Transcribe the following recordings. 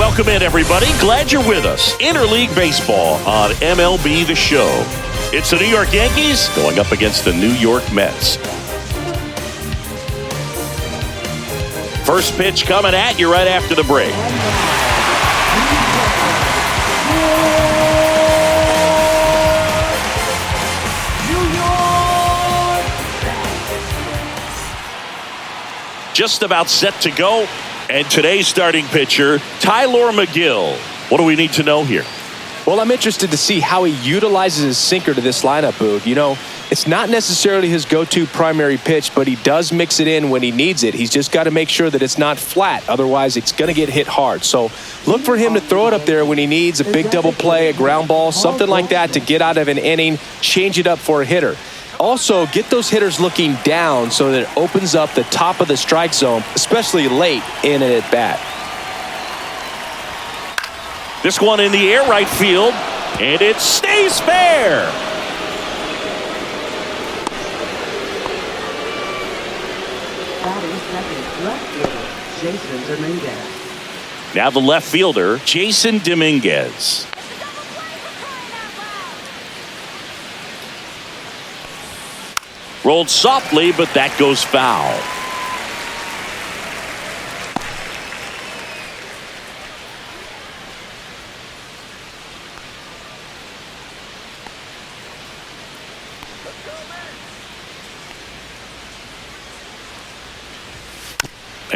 Welcome in, everybody. Glad you're with us. Interleague Baseball on MLB The Show. It's the New York Yankees going up against the New York Mets. First pitch coming at you right after the break. Just about set to go. And today's starting pitcher, Tyler McGill. What do we need to know here? Well, I'm interested to see how he utilizes his sinker to this lineup, Boog. You know, it's not necessarily his go-to primary pitch, but he does mix it in when he needs it. He's just got to make sure that it's not flat. Otherwise, it's going to get hit hard. So look for him to throw it up there when he needs a big double play, a ground ball, something like that to get out of an inning, change it up for a hitter. Also, get those hitters looking down so that it opens up the top of the strike zone, especially late in an at-bat. This one in the air right field, and it stays fair. Batting second, left fielder, Jason Dominguez. Now the left fielder, Jason Dominguez. Rolled softly, but that goes foul.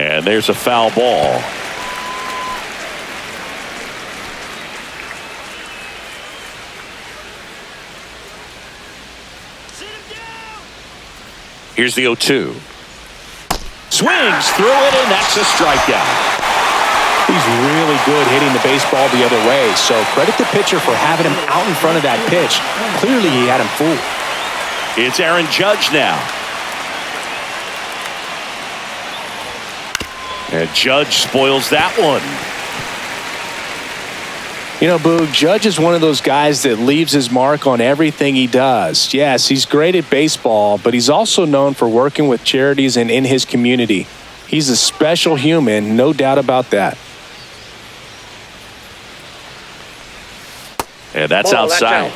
And there's a foul ball. Here's the 0-2. Swings through it, and that's a strikeout. He's really good hitting the baseball the other way, so credit the pitcher for having him out in front of that pitch. Clearly, he had him fooled. It's Aaron Judge now. And Judge spoils that one. You know, Boog, Judge is one of those guys that leaves his mark on everything he does. Yes, he's great at baseball, but he's also known for working with charities and in his community. He's a special human, no doubt about that. And that's outside.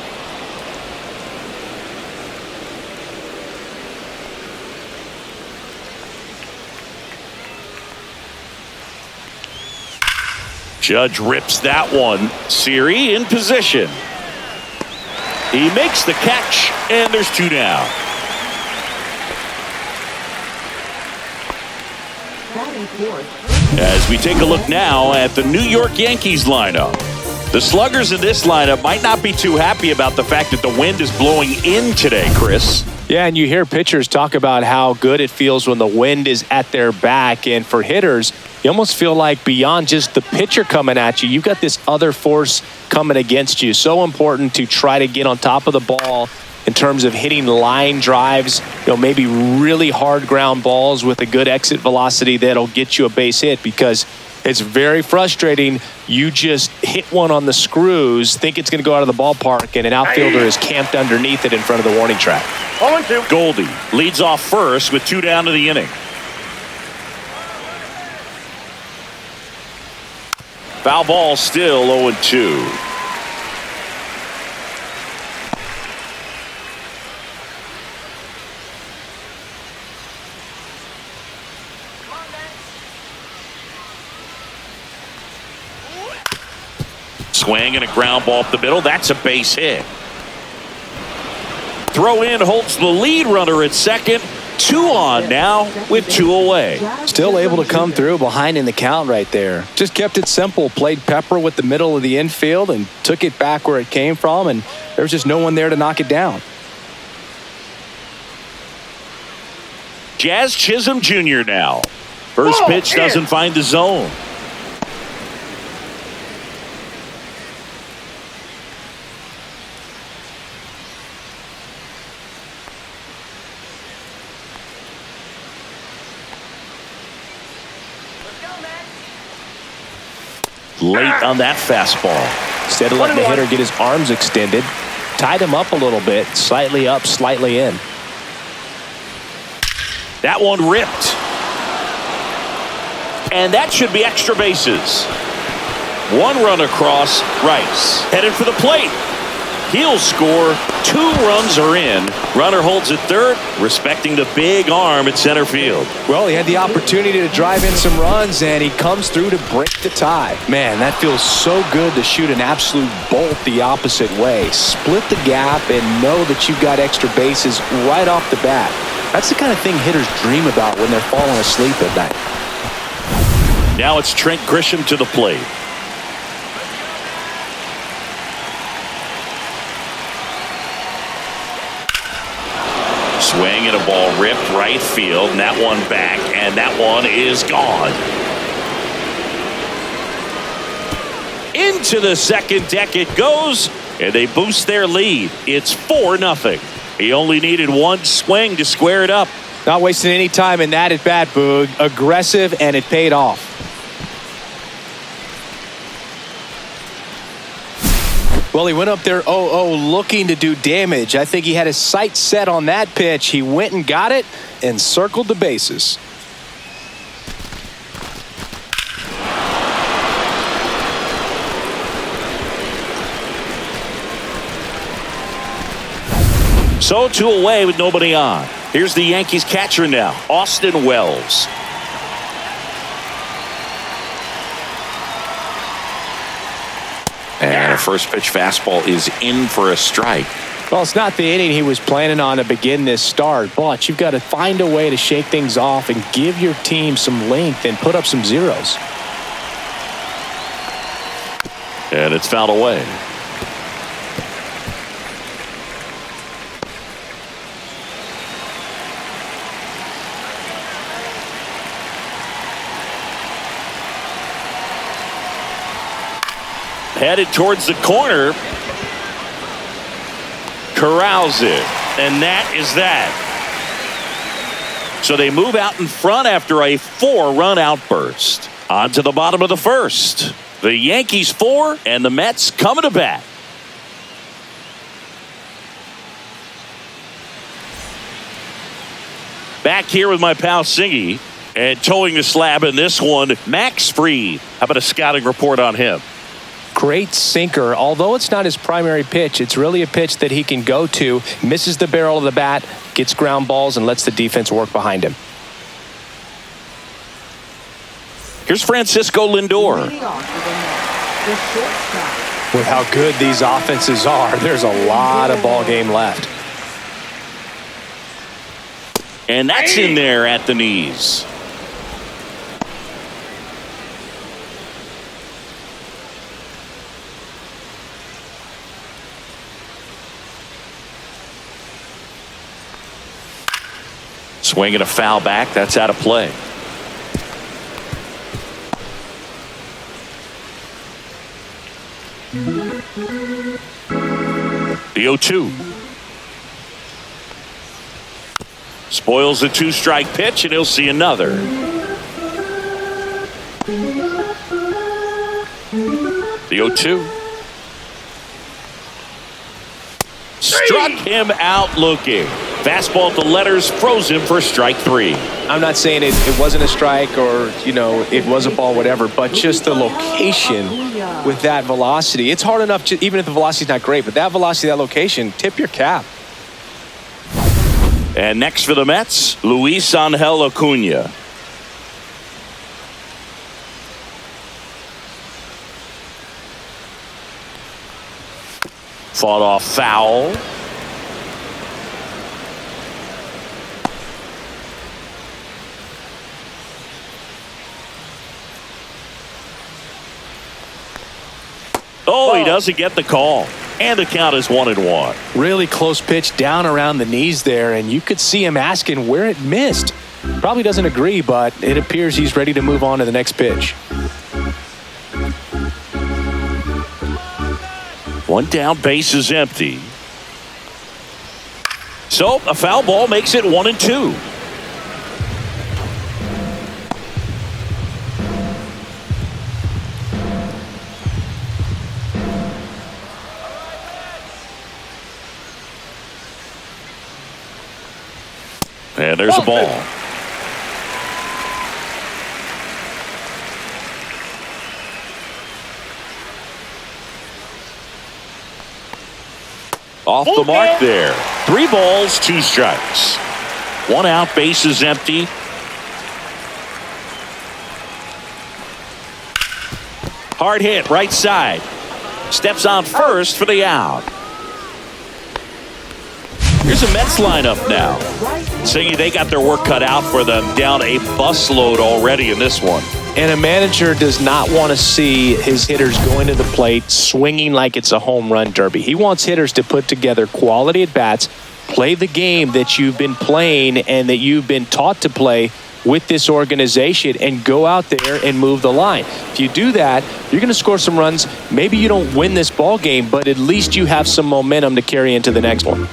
Judge rips that one. Siri in position. He makes the catch, and there's two down. As we take a look now at the New York Yankees lineup. The sluggers in this lineup might not be too happy about the fact that the wind is blowing in today, Chris. Yeah, and you hear pitchers talk about how good it feels when the wind is at their back. And for hitters, you almost feel like beyond just the pitcher coming at you, you've got this other force coming against you. So important to try to get on top of the ball in terms of hitting line drives, you know, maybe really hard ground balls with a good exit velocity that'll get you a base hit, because it's very frustrating. You just hit one on the screws, think it's going to go out of the ballpark, and an outfielder is camped underneath it in front of the warning track. Goldie leads off first with two down to the inning. Foul ball still 0-2. Swing and a ground ball up the middle. That's a base hit. Throw in holds the lead runner at second. 2 on now with 2 away. Still able to come through behind in the count right there. Just kept it simple. Played pepper with the middle of the infield and took it back where it came from, and there was just no one there to knock it down. Jazz Chisholm Jr. now. First pitch doesn't find the zone. Late on that fastball. Instead of letting the hitter get his arms extended, tied him up a little bit, slightly up, slightly in. That one ripped. And that should be extra bases. One run across. Rice headed for the plate. He'll score. 2 runs are in. Runner holds at third, respecting the big arm at center field. Well, he had the opportunity to drive in some runs, and he comes through to break the tie. Man, that feels so good to shoot an absolute bolt the opposite way. Split the gap and know that you've got extra bases right off the bat. That's the kind of thing hitters dream about when they're falling asleep at night. Now it's Trent Grisham to the plate. Swing and a ball ripped right field, and that one back, and that one is gone. Into the second deck it goes, and they boost their lead. It's 4-0. He only needed one swing to square it up. Not wasting any time in that at bat, Boog. Aggressive, and it paid off. Well, he went up there 0-0 looking to do damage. I think he had his sights set on that pitch. He went and got it and circled the bases. So 2 away with nobody on. Here's the Yankees catcher now, Austin Wells. And a first pitch fastball is in for a strike. Well, it's not the inning he was planning on to begin this start, but you've got to find a way to shake things off and give your team some length and put up some zeros. And it's fouled away. Headed towards the corner. Corrals it. And that is that. So they move out in front after a 4-run outburst. On to the bottom of the first. The Yankees 4 and the Mets coming to bat. Back here with my pal Singy. And towing the slab in this one, Max Fried. How about a scouting report on him? Great sinker. Although it's not his primary pitch, it's really a pitch that he can go to, misses the barrel of the bat, gets ground balls, and lets the defense work behind him. Here's Francisco Lindor. With how good these offenses are, there's a lot of ball game left. And that's in there at the knees. Swing and a foul back. That's out of play. The 0-2. Spoils the 2-strike pitch, and he'll see another. The 0-2. Struck him out looking. Fastball at the letters, froze him for strike 3. I'm not saying it wasn't a strike or, it was a ball, whatever, but just the location with that velocity. It's hard enough, even if the velocity's not great, but that velocity, that location, tip your cap. And next for the Mets, Luis Angel Acuna. Fought off foul. Oh, he doesn't get the call. And the count is 1-1. Really close pitch down around the knees there, and you could see him asking where it missed. Probably doesn't agree, but it appears he's ready to move on to the next pitch. One down, base is empty. So a foul ball makes it 1-2. And there's a ball. Off the mark there. 3 balls, 2 strikes. 1 out, base is empty. Hard hit, right side. Steps on first for the out. Here's a Mets lineup now. Saying they got their work cut out for them, down a busload already in this one. And a manager does not want to see his hitters going to the plate swinging like it's a home run derby. He wants hitters to put together quality at-bats, play the game that you've been playing and that you've been taught to play with this organization, and go out there and move the line. If you do that, you're going to score some runs. Maybe you don't win this ball game, but at least you have some momentum to carry into the next one.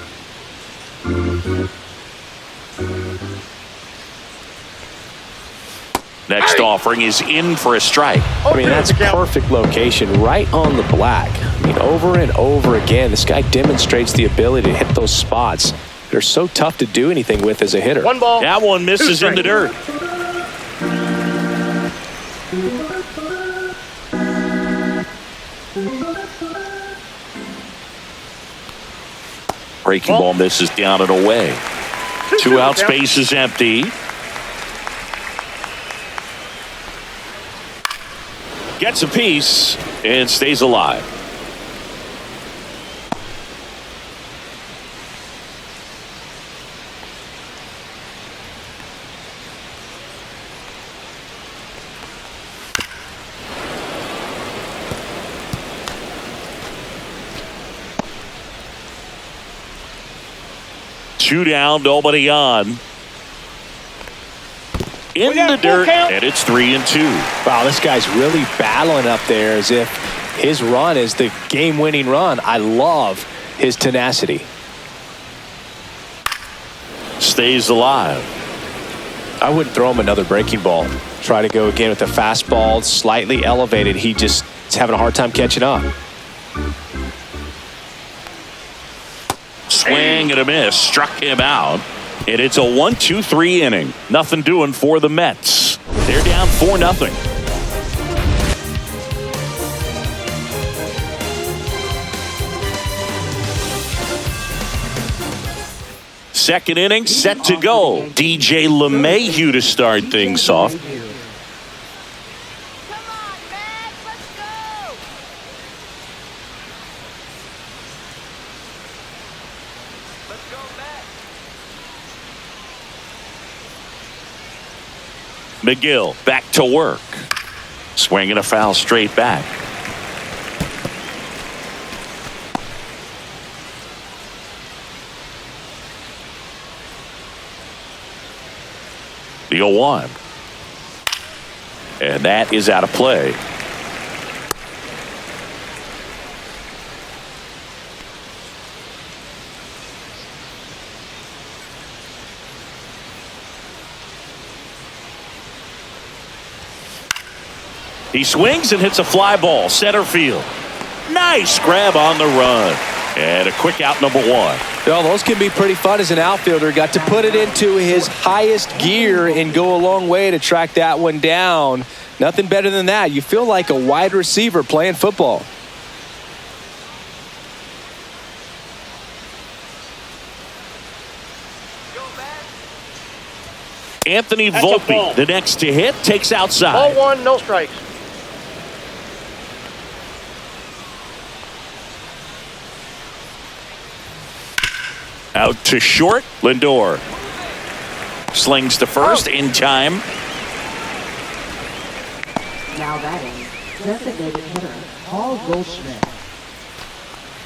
Next offering is in for a strike. I mean, that's perfect location, right on the black. I mean, over and over again, this guy demonstrates the ability to hit those spots. They're so tough to do anything with as a hitter. 1 ball. That one misses in the dirt. Breaking ball misses down and away. 2 out, space is empty. Gets a piece and stays alive. Two down, nobody on. In the dirt, and it's 3-2. Wow, this guy's really battling up there as if his run is the game-winning run. I love his tenacity. Stays alive. I wouldn't throw him another breaking ball. Try to go again with the fastball, slightly elevated. He just is having a hard time catching up. Swing and a miss, struck him out. And it's a 1-2-3 inning. Nothing doing for the Mets. They're down 4-0. Second inning set to go. DJ LeMahieu to start things off. McGill back to work. Swinging a foul straight back. The 0-1. And that is out of play. He swings and hits a fly ball, center field. Nice grab on the run. And a quick out, number 1. Well, those can be pretty fun as an outfielder. Got to put it into his highest gear and go a long way to track that one down. Nothing better than that. You feel like a wide receiver playing football. Anthony Volpe, the next to hit, takes outside. Ball 1, no strikes. Out to short, Lindor. Slings to first in time. Now batting, designated hitter, Paul Goldschmidt.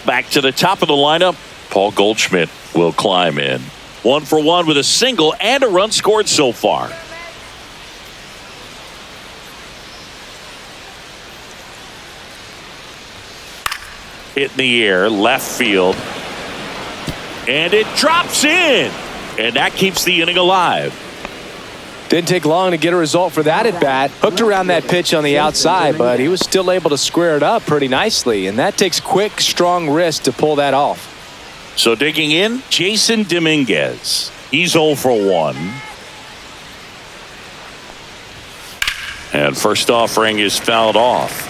Back to the top of the lineup. Paul Goldschmidt will climb in. 1 for 1 with a single and a run scored so far. Hit in the air, left field. And it drops in. And that keeps the inning alive. Didn't take long to get a result for that at bat. Hooked around that pitch on the outside, but he was still able to square it up pretty nicely. And that takes quick, strong wrist to pull that off. So digging in, Jason Dominguez. He's 0 for 1. And first offering is fouled off.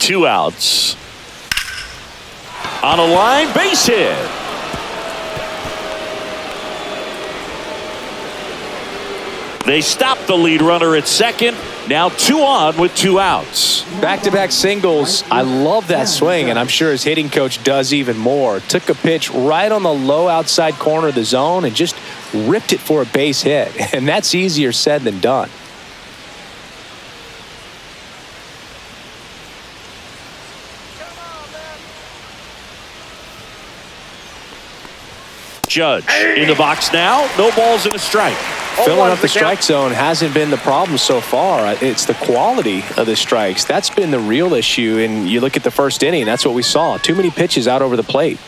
2 outs. On a line, base hit. They stop the lead runner at second. Now 2 on with 2 outs. Back-to-back singles. I love that swing, and I'm sure his hitting coach does even more. Took a pitch right on the low outside corner of the zone and just ripped it for a base hit. And that's easier said than done. Judge in the box now. No balls and a strike. Filling up the strike zone hasn't been the problem so far. It's the quality of the strikes. That's been the real issue. And you look at the first inning, that's what we saw. Too many pitches out over the plate.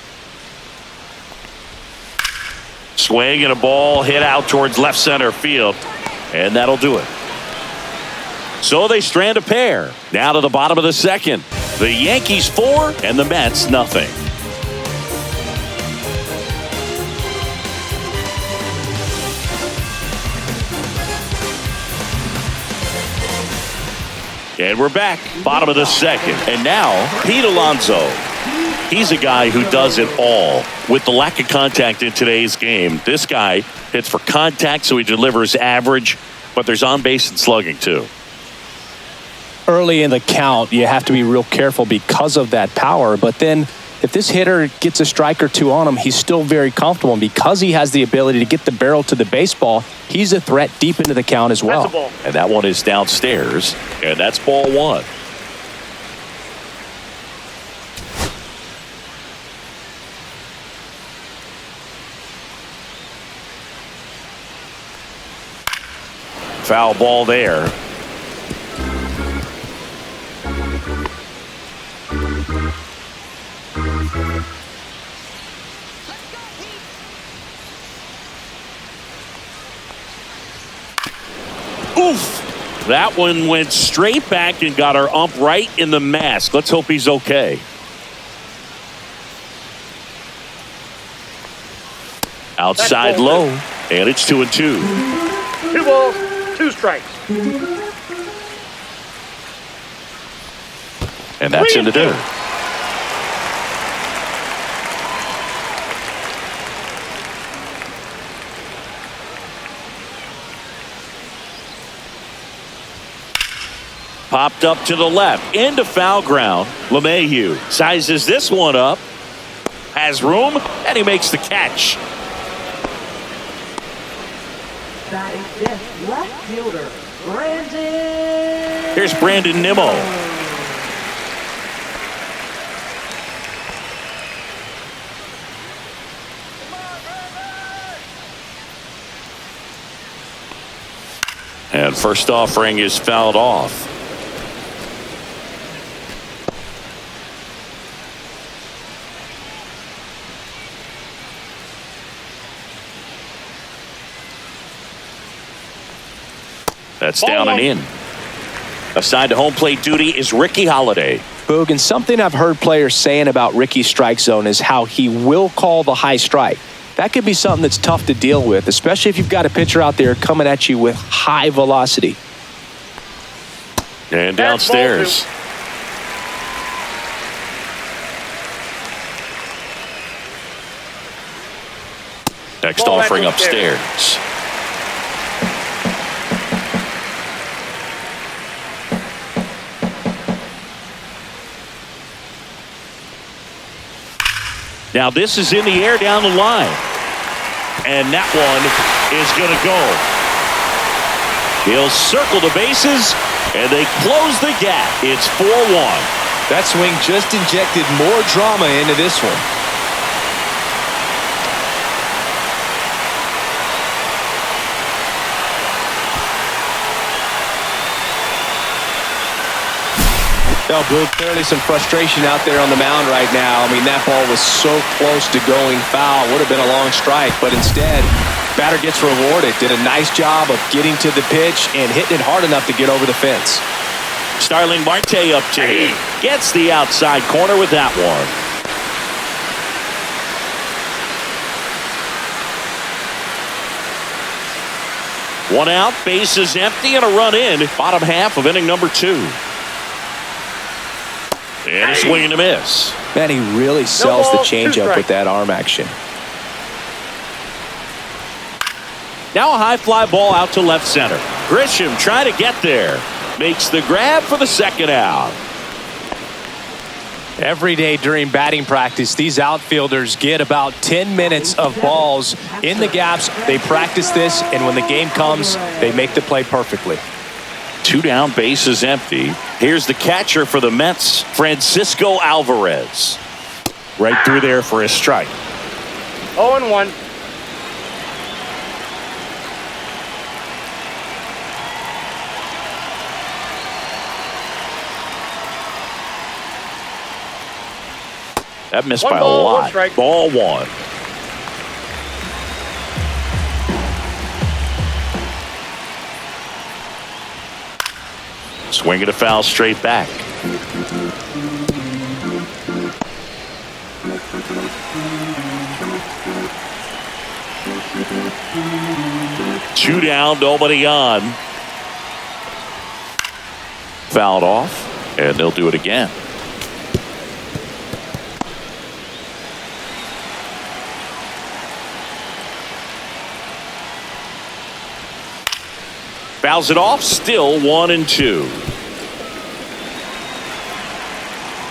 Swing and a ball hit out towards left center field. And that'll do it. So they strand a pair. Now to the bottom of the second. The Yankees 4 and the Mets nothing. And we're back, bottom of the second. And now, Pete Alonso. He's a guy who does it all. With the lack of contact in today's game, this guy hits for contact, so he delivers average, but there's on base and slugging too. Early in the count, you have to be real careful because of that power. But then if this hitter gets a strike or 2 on him, he's still very comfortable. And because he has the ability to get the barrel to the baseball, he's a threat deep into the count as well. And that one is downstairs, and that's ball 1. Foul ball there. Oof! That one went straight back and got our ump right in the mask. Let's hope he's okay. Outside low, and it's 2-2. 2 balls, 2 strikes. And that's in the dirt. Popped up to the left, into foul ground. LeMahieu sizes this one up, has room, and he makes the catch. That is fifth left fielder, Brandon. Here's Brandon Nimmo. And first offering is fouled off. That's down and in. Assigned to home plate duty is Ricky Holiday. Boog, and something I've heard players saying about Ricky's strike zone is how he will call the high strike. That could be something that's tough to deal with, especially if you've got a pitcher out there coming at you with high velocity. And downstairs. Next offering upstairs. Now this is in the air down the line. And that one is going to go. He'll circle the bases, and they close the gap. It's 4-1. That swing just injected more drama into this one. No, Boog, clearly some frustration out there on the mound right now. I mean, that ball was so close to going foul. Would have been a long strike, but instead, batter gets rewarded. Did a nice job of getting to the pitch and hitting it hard enough to get over the fence. Starling Marte up to him. Gets the outside corner with that one. One out, bases empty, and a run in. Bottom half of inning number 2. And a swing and a miss. Man, he really sells the ball, 2 changeup with strikes. that arm action. Now a high fly ball out to left center. Grisham trying to get there. Makes the grab for the second out. Every day during batting practice, these outfielders get about 10 minutes of balls in the gaps. They practice this, and when the game comes, they make the play perfectly. 2 down, bases empty. Here's the catcher for the Mets, Francisco Alvarez. Right through there for a strike. 0-1. That missed 1 by a ball, 1 lot. strike. Ball 1. Swinging a foul straight back. Two down, nobody on. Fouled off, and they'll do it again. Fouls it off, still 1-2.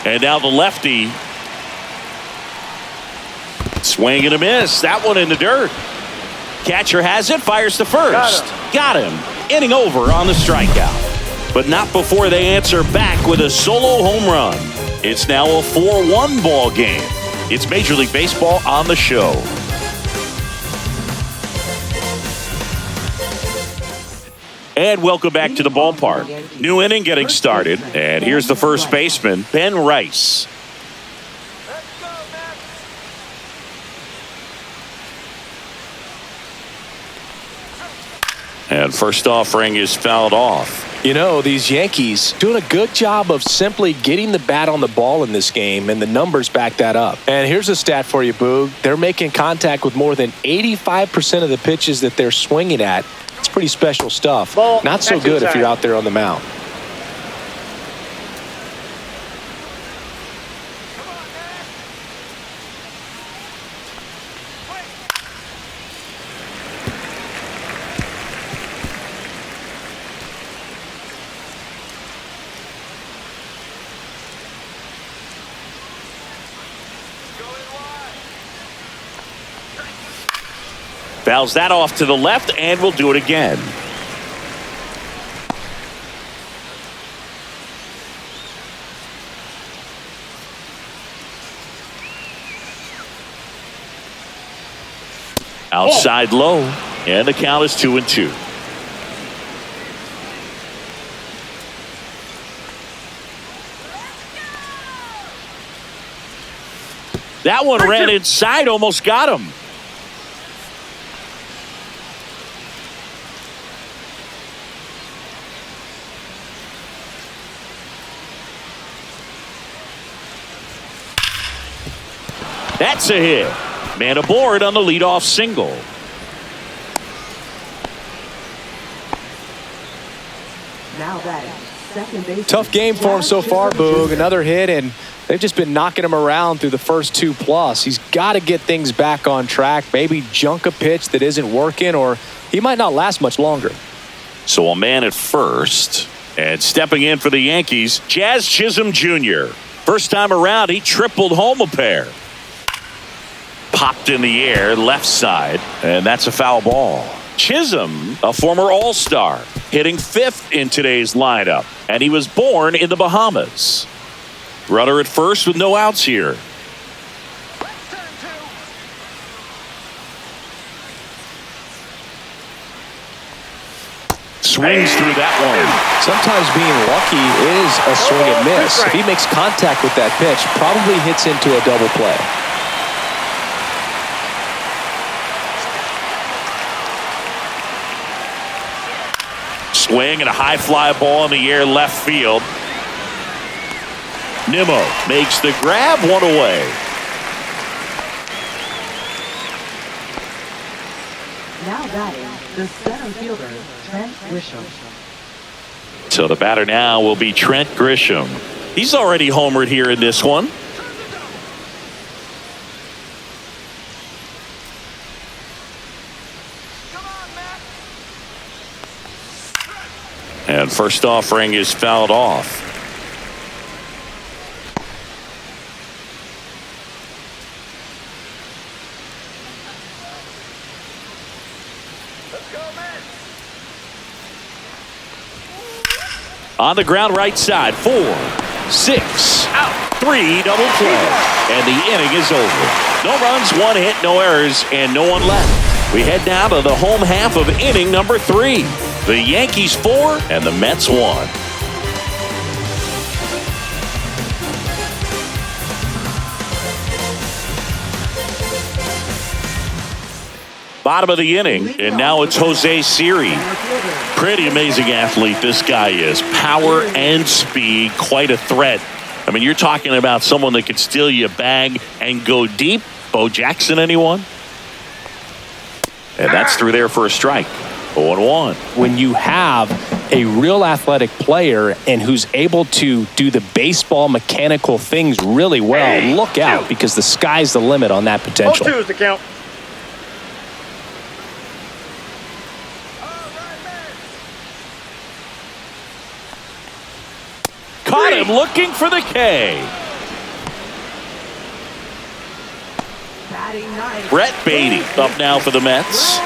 And now the lefty. Swing and a miss. That one in the dirt. Catcher has it, fires to first. Got him. Inning over on the strikeout. But not before they answer back with a solo home run. It's now a 4-1 ball game. It's Major League Baseball on the show. And welcome back to the ballpark. New inning getting started. And here's the first baseman, Ben Rice. And first offering is fouled off. You know, these Yankees doing a good job of simply getting the bat on the ball in this game, and the numbers back that up. And here's a stat for you, Boog. They're making contact with more than 85% of the pitches that they're swinging at. It's pretty special stuff. Ball, not so good if you're out there on the mound. Fouls that off to the left, and we'll do it again. Outside low, and the count is 2-2. That one ran inside, almost got him. That's a hit. Man aboard on the leadoff single. Now batting, second base. Tough game for him so far, Boog. Another hit, and they've just been knocking him around through the first 2+. He's got to get things back on track, maybe junk a pitch that isn't working, or he might not last much longer. So a man at first, and stepping in for the Yankees, Jazz Chisholm Jr. First time around, he tripled home a pair. Popped in the air, left side, and that's a foul ball. Chisholm, a former All-Star, hitting 5th in today's lineup, and he was born in the Bahamas. Runner at first with no outs here. Swings through that one. Sometimes being lucky is a swing and miss. If he makes contact with that pitch, probably hits into a double play. Swing and a high fly ball in the air left field. Nimmo makes the grab, one away. Now batting, the center fielder, Trent Grisham. So the batter now will be Trent Grisham. He's already homered here in this one. And first offering is fouled off. On the ground right side, 4, 6, 3 double play. And the inning is over. No runs, 1 hit, no errors, and no one left. We head now to the home half of inning number 3. The Yankees 4 and the Mets 1. Bottom of the inning, and now it's Jose Siri. Pretty amazing athlete this guy is. Power and speed, quite a threat. I mean, you're talking about someone that could steal you a bag and go deep. Bo Jackson, anyone? And that's through there for a strike. 0-1. When you have a real athletic player and who's able to do the baseball mechanical things really well, look out, because the sky's the limit on that potential. 0-2 is the count. Caught him looking for the K. Brett Beatty up now for the Mets.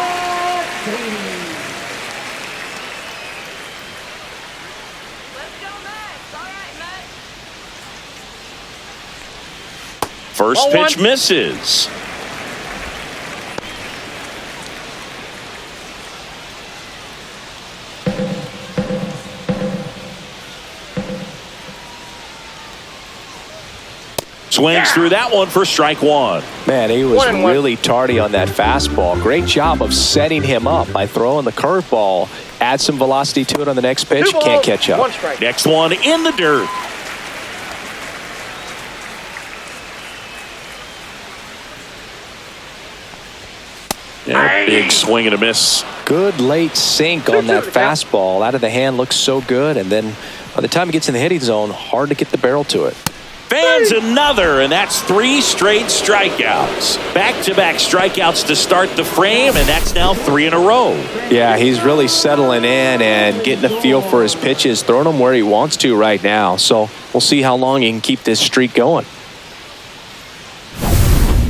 First pitch misses. Swings through that one for strike 1. Man, he was really tardy on that fastball. Great job of setting him up by throwing the curveball. Add some velocity to it on the next pitch. Can't catch up. 1 strike. Next one in the dirt. Yeah, big swing and a miss. Good late sink on that fastball. Out of the hand, looks so good. And then by the time it gets in the hitting zone, hard to get the barrel to it. Fans another, and that's 3 straight strikeouts. Back-to-back strikeouts to start the frame, and that's now 3 in a row. Yeah, he's really settling in and getting a feel for his pitches, throwing them where he wants to right now. So we'll see how long he can keep this streak going.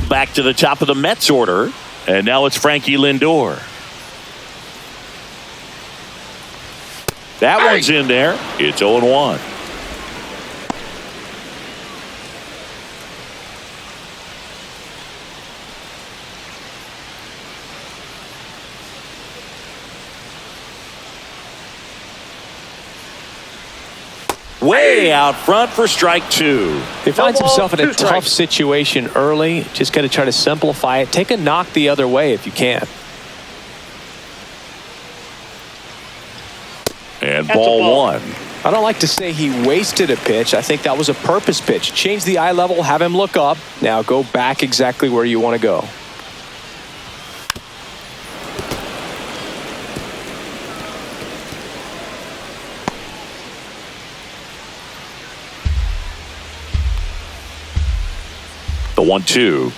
Back to the top of the Mets order, and now it's Frankie Lindor. That one's in there. It's 0-1. Way out front for strike 2. He finds himself in a tough situation early. Just got to try to simplify it. Take a knock the other way if you can. And ball 1. I don't like to say he wasted a pitch. I think that was a purpose pitch. Change the eye level, have him look up. Now go back exactly where you want to go. The 1-2.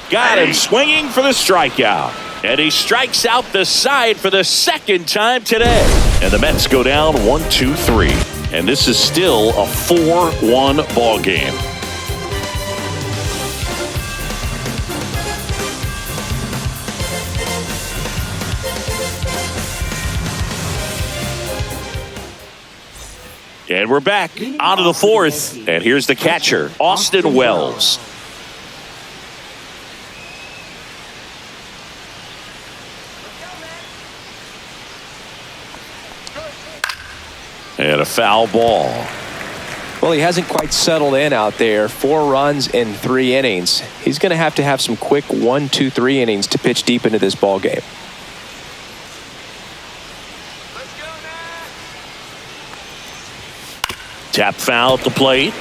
Got him swinging for the strikeout. And he strikes out the side for the second time today. And the Mets go down 1-2-3. And this is still a 4-1 ball game. And we're back onto the 4th. And here's the catcher, Austin Wells. And a foul ball. Well, he hasn't quite settled in out there. 4 runs in 3 innings. He's going to have some quick 1, 2, 3 innings to pitch deep into this ball game. Tap foul at the plate.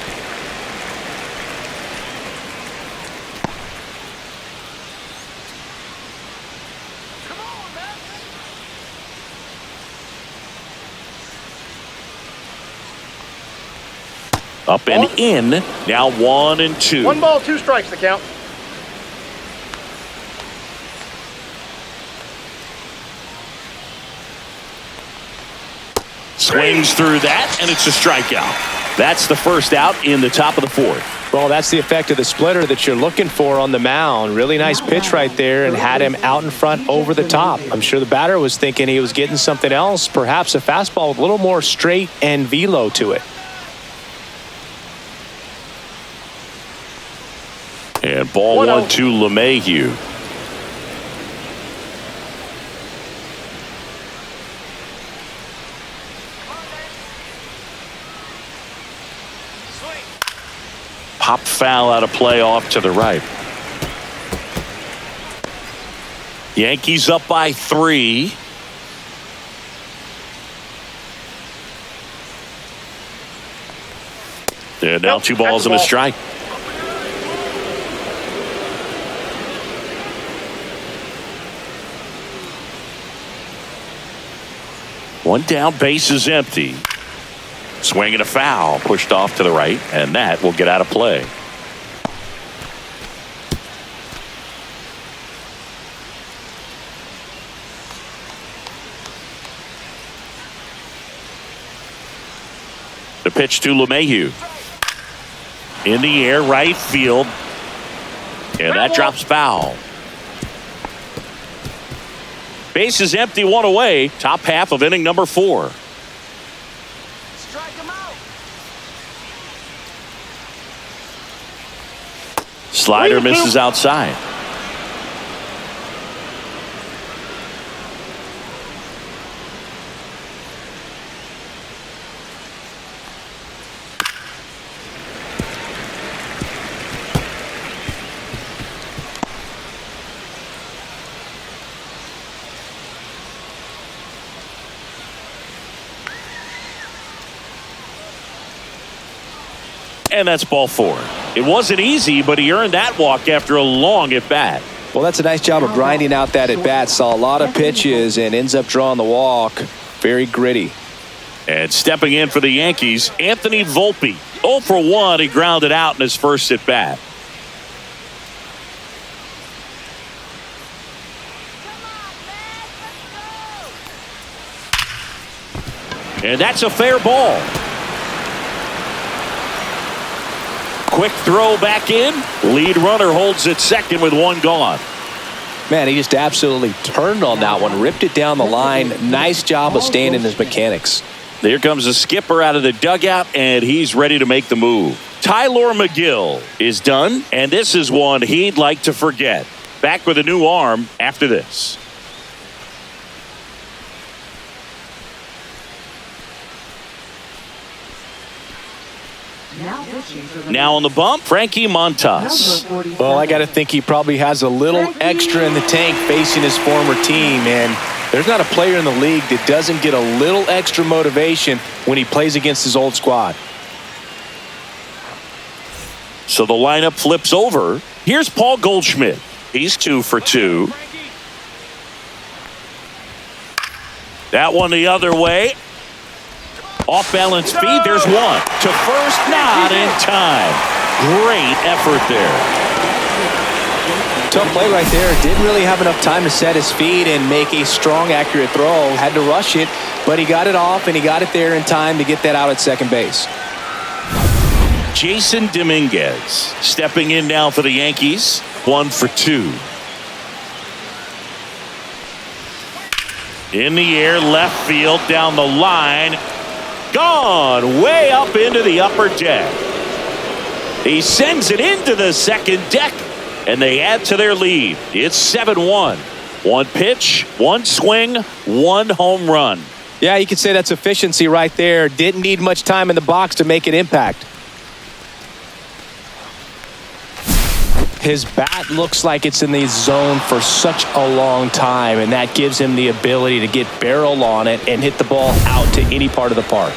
Up and in. Now 1-2. 1 ball, 2 strikes to count. Swings through that, and it's a strikeout. That's the first out in the top of the fourth. Well, that's the effect of the splitter that you're looking for on the mound. Really nice pitch right there and had him out in front over the top. I'm sure the batter was thinking he was getting something else, perhaps a fastball with a little more straight and velo to it. And ball 1 to LeMahieu. Pop foul out of play off to the right. Yankees up by 3. And now 2 balls and a strike. One down, base is empty. Swing and a foul, pushed off to the right, and that will get out of play. The pitch to LeMahieu. In the air, right field, and that drops foul. Base is empty, 1 away. Top half of inning number 4. Slider misses outside. And that's ball 4. It wasn't easy, but he earned that walk after a long at-bat. Well, that's a nice job of grinding out that at-bat. Saw a lot of pitches and ends up drawing the walk. Very gritty. And stepping in for the Yankees, Anthony Volpe. 0 for 1, he grounded out in his first at-bat. And that's a fair ball. Quick throw back in. Lead runner holds at second with 1 gone. Man, he just absolutely turned on that one. Ripped it down the line. Nice job of staying in his mechanics. Here comes the skipper out of the dugout, and he's ready to make the move. Tyler McGill is done, and this is one he'd like to forget. Back with a new arm after this. Now on the bump, Frankie Montas. Well, I got to think he probably has a little extra in the tank facing his former team, and there's not a player in the league that doesn't get a little extra motivation when he plays against his old squad. So the lineup flips over. Here's Paul Goldschmidt. He's 2 for 2. That one the other way. Off-balance feed, there's 1. To first, not in time. Great effort there. Tough play right there. Didn't really have enough time to set his feet and make a strong, accurate throw. Had to rush it, but he got it off, and he got it there in time to get that out at second base. Jason Dominguez stepping in now for the Yankees. 1 for 2. In the air, left field, down the line. Gone way up into the upper deck. He sends it into the second deck, and they add to their lead. It's 7-1. 1 pitch, 1 swing, 1 home run. Yeah, you could say that's efficiency right there. Didn't need much time in the box to make an impact. His bat looks like it's in the zone for such a long time, and that gives him the ability to get barrel on it and hit the ball out to any part of the park.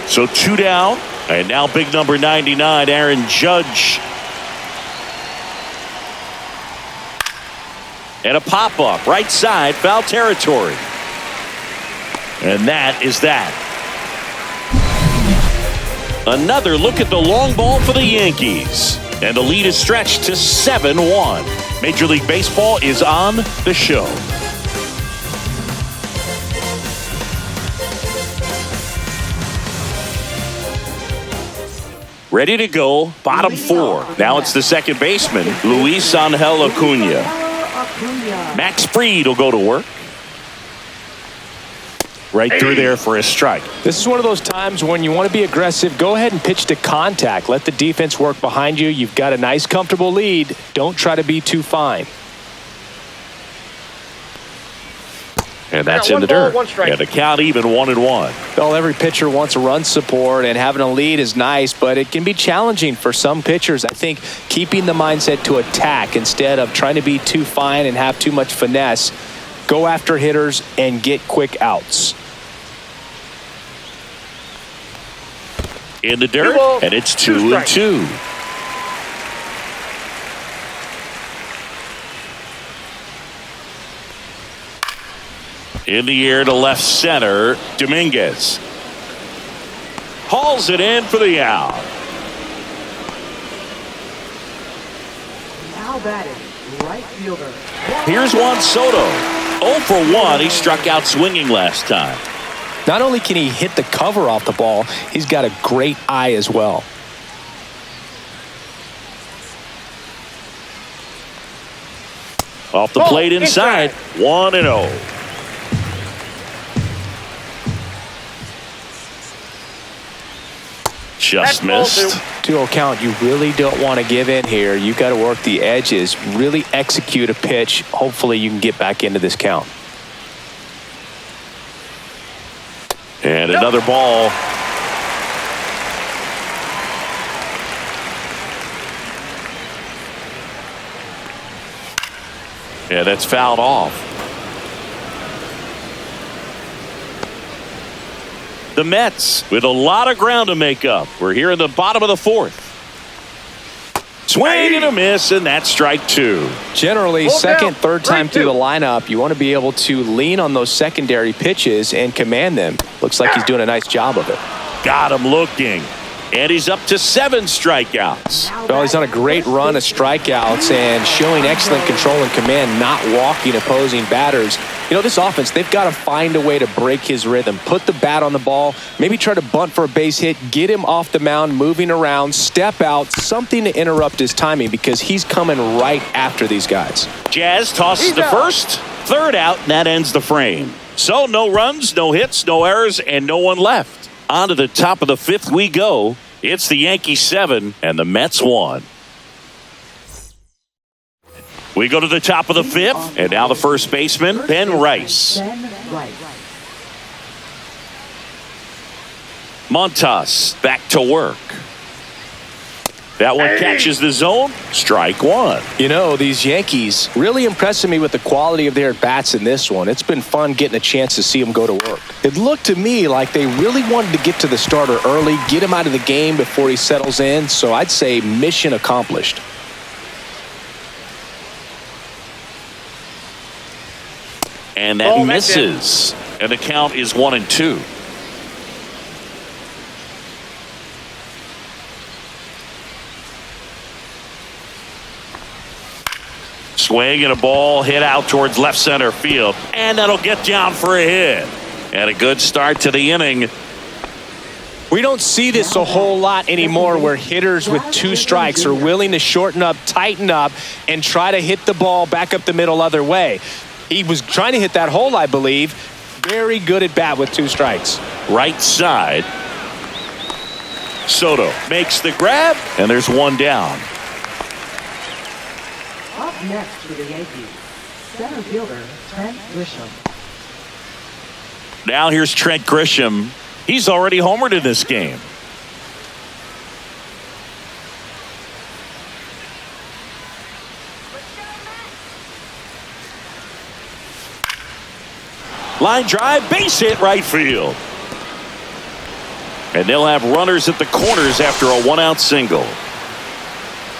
So 2 down, and now big number 99, Aaron Judge. And a pop-up, right side, foul territory. And that is that. Another look at the long ball for the Yankees. And the lead is stretched to 7-1. Major League Baseball is on the show. Ready to go, bottom four. Now it's the second baseman, Luis Angel Acuna. Max Fried will go to work. Right through there for a strike. This is one of those times when you want to be aggressive. Go ahead and pitch to contact. Let the defense work behind you. You've got a nice, comfortable lead. Don't try to be too fine. And that's in the dirt. And the count even 1-1. Well, every pitcher wants a run support, and having a lead is nice, but it can be challenging for some pitchers. I think keeping the mindset to attack instead of trying to be too fine and have too much finesse. Go after hitters and get quick outs. In the dirt, and it's 2-2. In the air to left center, Dominguez hauls it in for the out. Now batting, right fielder. Here's Juan Soto. 0 for 1. He struck out swinging last time. Not only can he hit the cover off the ball, he's got a great eye as well. Off the plate inside. 1-0. Just missed. 2-0 count. You really don't want to give in here. You got to work the edges. Really execute a pitch. Hopefully you can get back into this count. And another ball. Yeah, that's fouled off. The Mets with a lot of ground to make up. We're here in the bottom of the fourth. Swing and a miss, and that's strike two. Generally, second, third time through the lineup, you want to be able to lean on those secondary pitches and command them. Looks like he's doing a nice job of it. Got him looking. And he's up to 7 strikeouts. Well, he's on a great run of strikeouts and showing excellent control and command, not walking opposing batters. You know, this offense, they've got to find a way to break his rhythm. Put the bat on the ball, maybe try to bunt for a base hit, get him off the mound, moving around, step out, something to interrupt his timing because he's coming right after these guys. Jazz tosses the first, third out, and that ends the frame. So no runs, no hits, no errors, and no one left. On to the top of the fifth we go. It's the Yankees 7 and the Mets 1. We go to the top of the fifth, and now the first baseman, Ben Rice. Montas back to work. That one catches the zone. Strike one. You know, these Yankees really impressing me with the quality of their at-bats in this one. It's been fun getting a chance to see them go to work. It looked to me like they really wanted to get to the starter early, get him out of the game before he settles in. So I'd say mission accomplished. And that misses. And the count is 1-2. Swing and a ball hit out towards left center field. And that'll get down for a hit. And a good start to the inning. We don't see this a whole lot anymore where hitters with 2 strikes are willing to shorten up, tighten up, and try to hit the ball back up the middle other way. He was trying to hit that hole, I believe. Very good at bat with 2 strikes. Right side. Soto makes the grab, and there's one down. Up next for the Yankees, center fielder Trent Grisham. Now here's Trent Grisham. He's already homered in this game. Line drive, base hit right field. And they'll have runners at the corners after a 1-out single.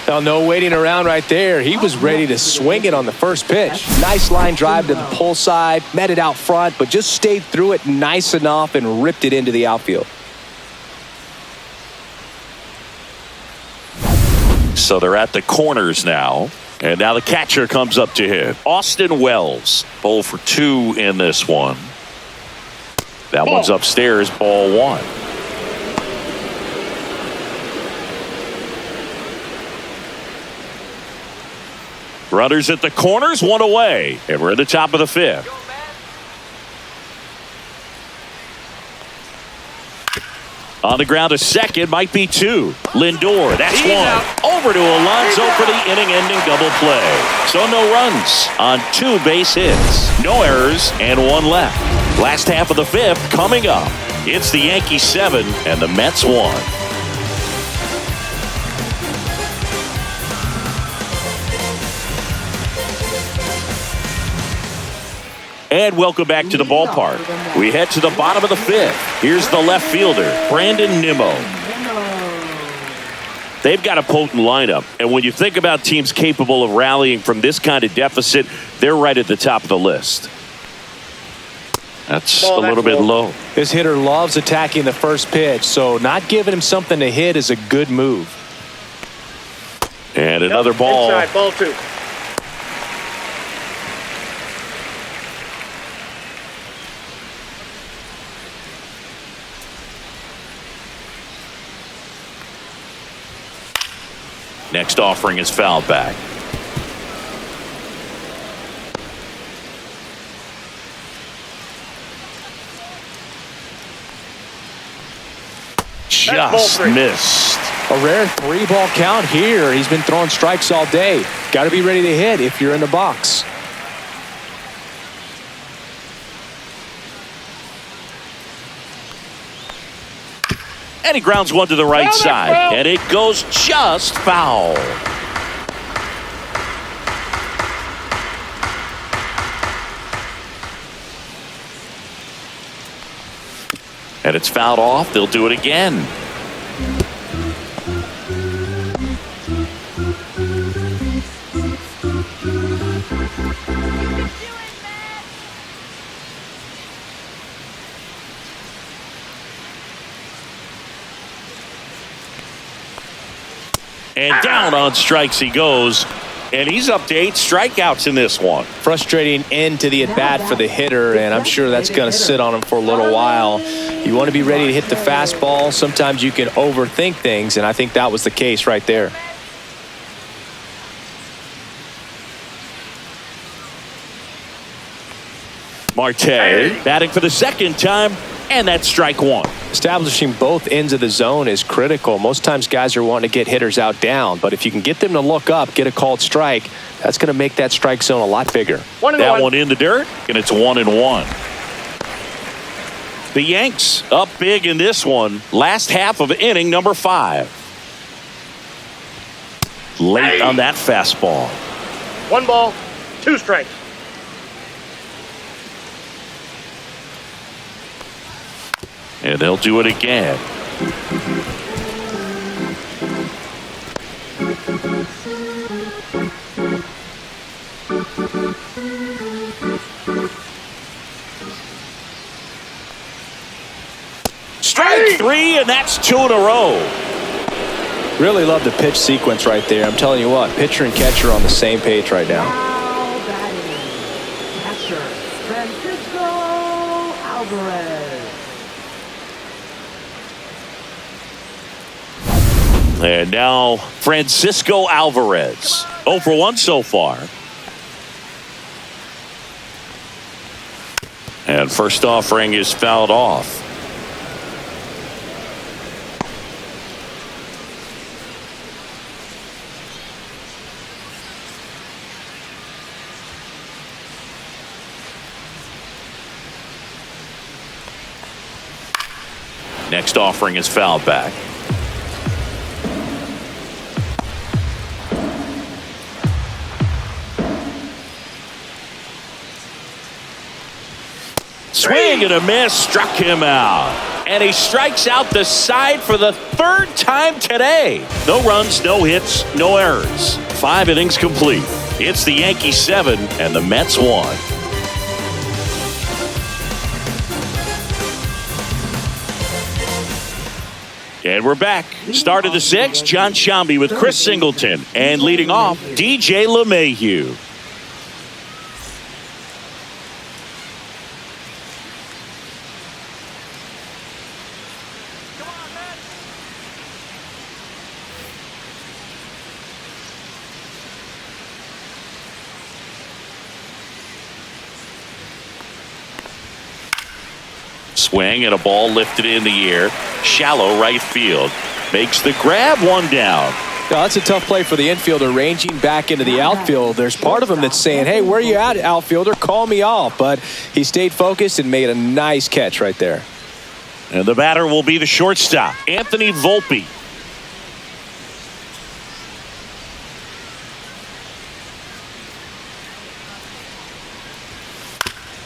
Well, no waiting around right there. He was ready to swing it on the first pitch. Nice line drive to the pull side, met it out front, but just stayed through it nice enough and ripped it into the outfield. So they're at the corners now. And now the catcher comes up to hit. Austin Wells, 0 for 2 in this one. That one's upstairs, ball 1. Runners at the corners, 1 away. And we're at the top of the 5th. On the ground, a second, might be 2. Lindor, that's 1. Over to Alonso for the inning-ending double play. So no runs on 2 base hits. No errors and 1 left. Last half of the 5th coming up. It's the Yankees 7 and the Mets 1. And welcome back to the ballpark. We head to the bottom of the 5th. Here's the left fielder, Brandon Nimmo. They've got a potent lineup. And when you think about teams capable of rallying from this kind of deficit, they're right at the top of the list. That's a little bit low. This hitter loves attacking the first pitch, so not giving him something to hit is a good move. And another ball. Inside, ball 2. Next offering is fouled back. Just missed. A rare 3-ball count here. He's been throwing strikes all day. Got to be ready to hit if you're in the box. And he grounds one to the right side. And it goes just foul. And it's fouled off. They'll do it again. And down on strikes he goes. And he's up to 8 strikeouts in this one. Frustrating end to the at-bat for the hitter, and I'm sure that's going to sit on him for a little while. You want to be ready to hit the fastball. Sometimes you can overthink things, and I think that was the case right there. Marte batting for the second time, and that's strike 1. Establishing both ends of the zone is critical. Most times guys are wanting to get hitters out down, but if you can get them to look up, get a called strike, that's going to make that strike zone a lot bigger. That one in the dirt, and it's 1-1. The Yanks up big in this one. Last half of inning number 5. Late on that fastball. 1 ball, 2 strikes. And they'll do it again. Strike 3, and that's 2 in a row. Really love the pitch sequence right there. I'm telling you what, pitcher and catcher are on the same page right now. Now batting, catcher Francisco Alvarez. And now Francisco Alvarez. 0 for 1 so far. And first offering is fouled off. Next offering is fouled back. Swing and a miss, struck him out. And he strikes out the side for the 3rd time today. No runs, no hits, no errors. 5 innings complete. It's the Yankees 7 and the Mets 1. And we're back. Start of the sixth, John Shambi with Chris Singleton. And leading off, DJ LeMahieu. Swing and a ball lifted in the air. Shallow right field. Makes the grab, one down. No, that's a tough play for the infielder ranging back into the outfield. There's part of him that's saying, hey, where you at, outfielder? Call me off. But he stayed focused and made a nice catch right there. And the batter will be the shortstop, Anthony Volpe.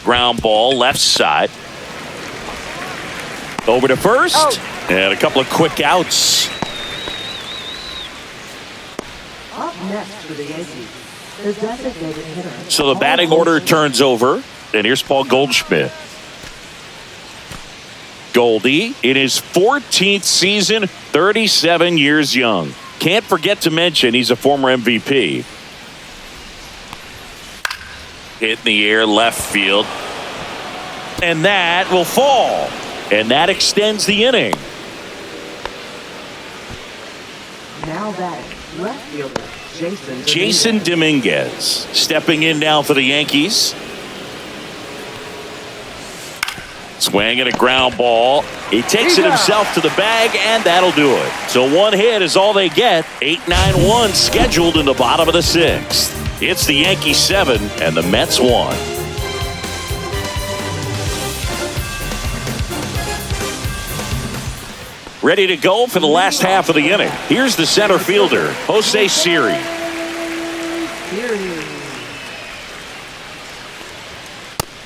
Ground ball left side. Over to first. And a couple of quick outs. Up next for the Yankees, the designated hitter. So the batting order turns over. And here's Paul Goldschmidt. Goldie in his 14th season, 37 years young. Can't forget to mention he's a former MVP. Hit in the air, left field. And that will fall. And that extends the inning. Now batting, left fielder, Jason Dominguez stepping in now for the Yankees. Swing and a ground ball. He takes it himself to the bag, and that'll do it. So one hit is all they get. 8-9-1 scheduled in the bottom of the sixth. It's the Yankees 7 and the Mets 1. Ready to go for the last half of the inning. Here's the center fielder, Jose Siri.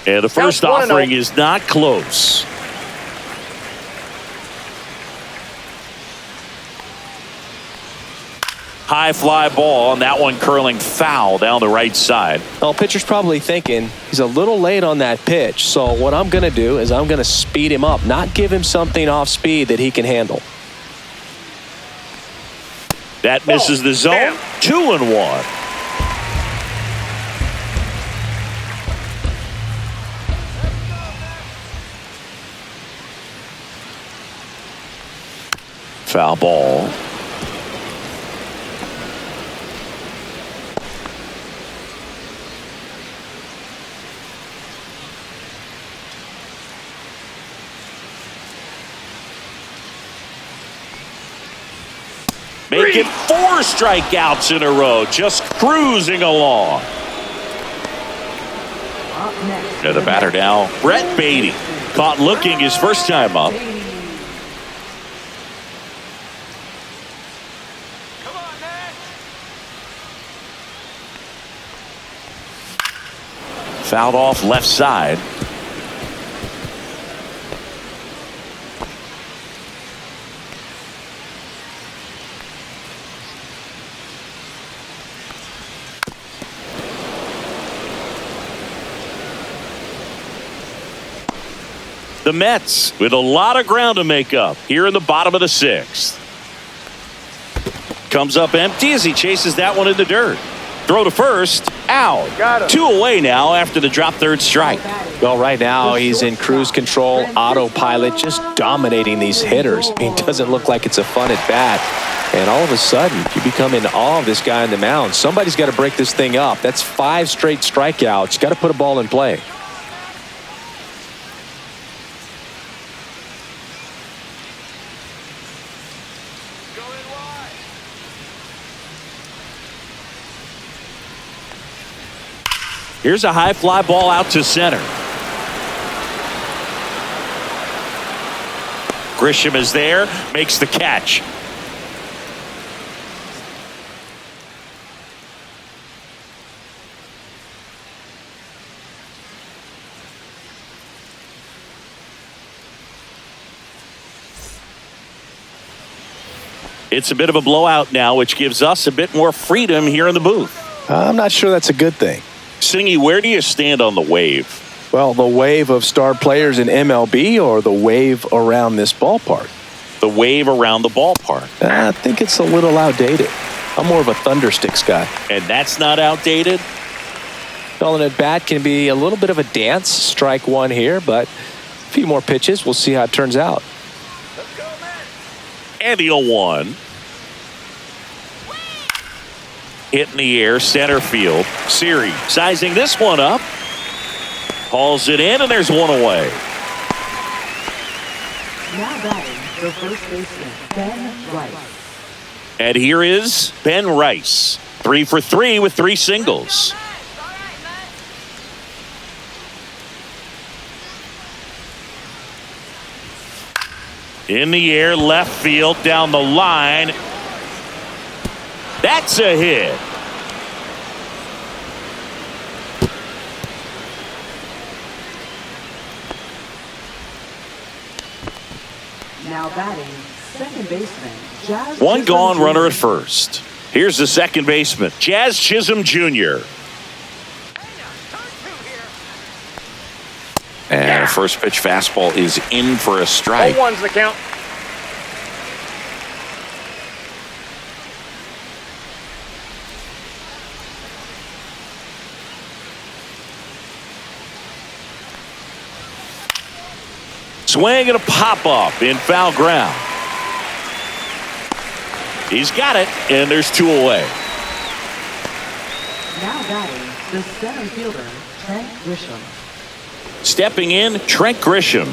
And the first offering is not close. High fly ball, and that one curling foul down the right side. Well, pitcher's probably thinking he's a little late on that pitch. So what I'm going to do is I'm going to speed him up, not give him something off speed that he can handle. That misses the zone. 2-1. Foul ball. Make it 4 strikeouts in a row, just cruising along. And the batter now, Brett Beatty. Caught looking his first time up. Fouled off left side. The Mets with a lot of ground to make up here in the bottom of the sixth. Comes up empty as he chases that one in the dirt. Throw to first, out. 2 away now after the drop third strike. Well, right now he's in cruise control, autopilot, just dominating these hitters. I mean, it doesn't look like it's a fun at bat. And all of a sudden, you become in awe of this guy on the mound. Somebody's got to break this thing up. That's 5 straight strikeouts. Got to put a ball in play. Here's a high fly ball out to center. Grisham is there, makes the catch. It's a bit of a blowout now, which gives us a bit more freedom here in the booth. I'm not sure that's a good thing. Singy, where do you stand on the wave? Well, the wave of star players in MLB or the wave around this ballpark? the wave around the ballpark. I think it's a little outdated. I'm more of a thundersticks guy. And that's not outdated? Calling at bat can be a little bit of a dance. Strike one here, but a few more pitches. We'll see how it turns out. And the 0-1. Hit in the air, center field. Siri sizing this one up. Hauls it in, and there's one away. Now batting, the first baseman, Ben Rice. And here is Ben Rice. 3 for 3 with 3 singles. In the air, left field, down the line. That's a hit. Now batting, second baseman, Jazz. One Chisholm gone, Jr. runner at first. Here's the second baseman, Jazz Chisholm Jr. And a first pitch fastball is in for a strike. 0-1's the count. Swing and a pop-up in foul ground. He's got it, and there's 2 away. Now batting, the center fielder, Trent Grisham. Stepping in, Trent Grisham.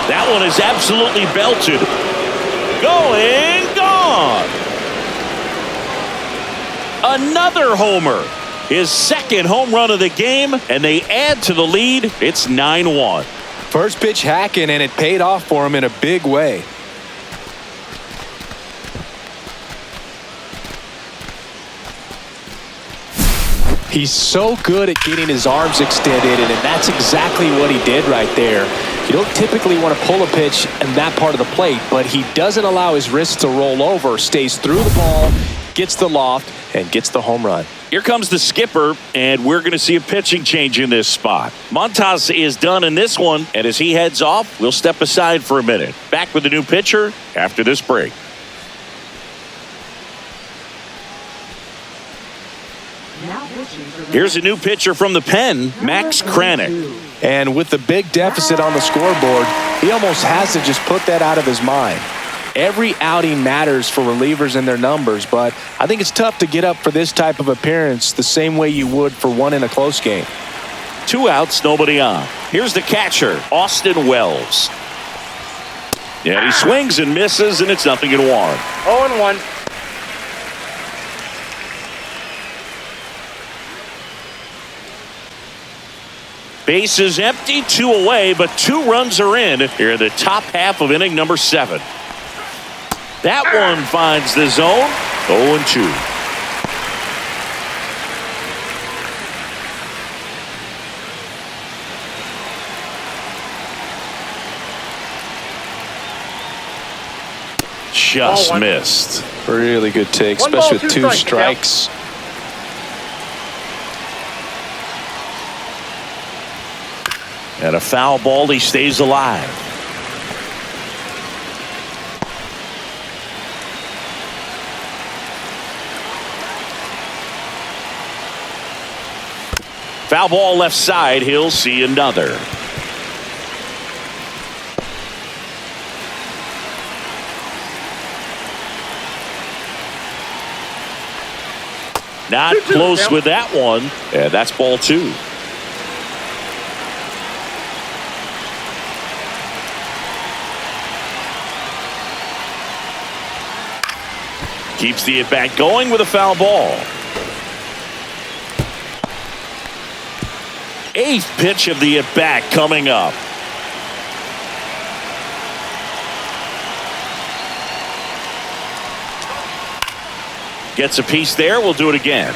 That one is absolutely belted. Going, gone. Another homer. His second home run of the game, and they add to the lead. It's 9-1. First pitch hacking, and it paid off for him in a big way. He's so good at getting his arms extended, and that's exactly what he did right there. You don't typically want to pull a pitch in that part of the plate, but he doesn't allow his wrists to roll over, stays through the ball, gets the loft, and gets the home run. Here comes the skipper, and we're going to see a pitching change in this spot. Montas is done in this one, and as he heads off, we'll step aside for a minute. Back with the new pitcher after this break. Here's a new pitcher from the pen, Max Kranick. And with the big deficit on the scoreboard, he almost has to just put that out of his mind. Every outing matters for relievers and their numbers, but I think it's tough to get up for this type of appearance the same way you would for one in a close game. 2 outs, nobody on. Here's the catcher, Austin Wells. Yeah, he swings and misses, and it's 0-1. 0-1. Bases empty, 2 away, but 2 runs are in here in the top half of inning number 7. That one finds the zone. 0-2. Just missed. Really good take, One especially ball, with 2 2 strikes. strikes. And a foul ball, he stays alive. Foul ball left side, he'll see another. Not close with that one, and that's ball 2. Keeps the at-bat going with a foul ball. 8th pitch of the at-bat coming up. Gets a piece there. We'll do it again.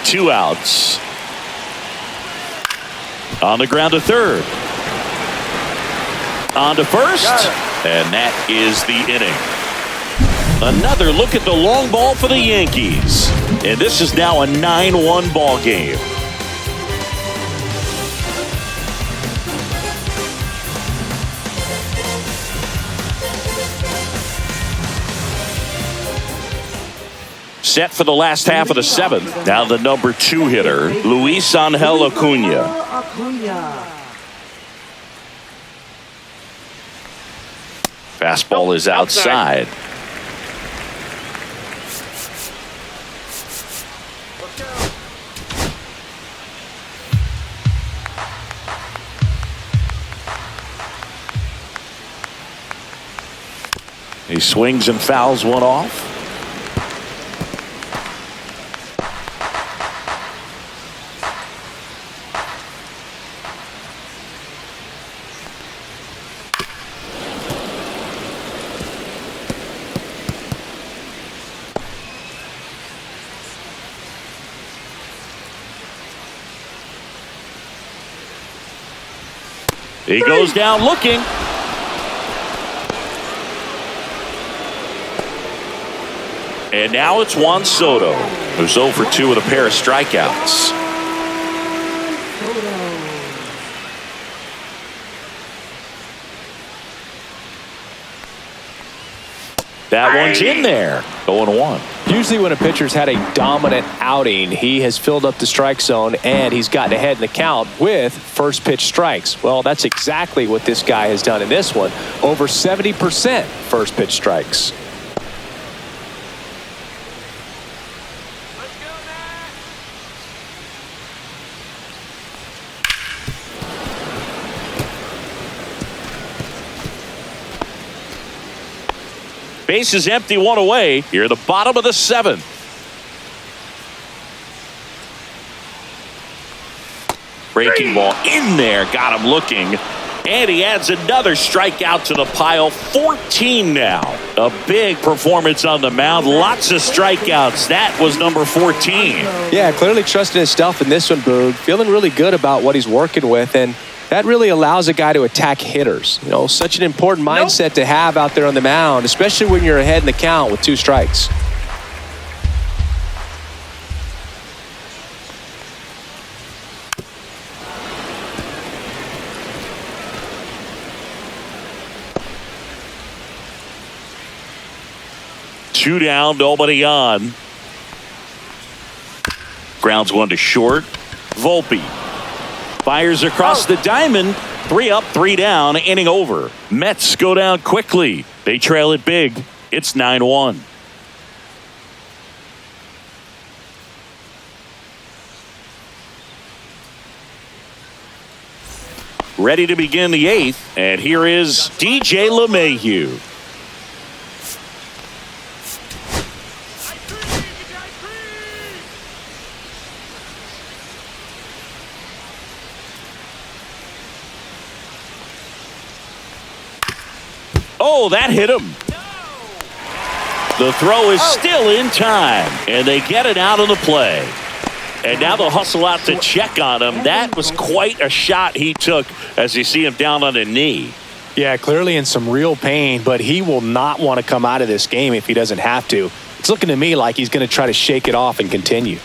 Two outs. On the ground to third. On to first. And that is the inning. Another look at the long ball for the Yankees. And this is now a 9-1 ball game. Set for the last half of the seventh. Now the number 2 hitter, Luis Angel Acuna. Fastball is outside. He swings and fouls one off. He goes down looking. And now it's Juan Soto, who's 0 for 2 with a pair of strikeouts. That one's in there. 0-1. Usually when a pitcher's had a dominant outing, he has filled up the strike zone and he's gotten ahead in the count with first pitch strikes. Well, that's exactly what this guy has done in this one. Over 70% first pitch strikes. Base is empty, 1 away. Here, the bottom of the 7th. Breaking ball in there, got him looking. And he adds another strikeout to the pile. 14 now. A big performance on the mound. Lots of strikeouts. That was number 14. Yeah, clearly trusting his stuff in this one, Boog. Feeling really good about what he's working with, and that really allows a guy to attack hitters. You know, such an important mindset to have out there on the mound, especially when you're ahead in the count with 2 strikes. Two down, nobody on. Grounds one to short. Volpe fires across the diamond. 3 up, 3 down, inning over. Mets go down quickly. They trail it big. It's 9-1. Ready to begin the 8th, and here is DJ LeMahieu. Oh, that hit him. The throw is still in time, and they get it out of the play. And now they'll hustle out to check on him. That was quite a shot he took as you see him down on a knee. Yeah, clearly in some real pain, but he will not want to come out of this game if he doesn't have to. It's looking to me like he's going to try to shake it off and continue.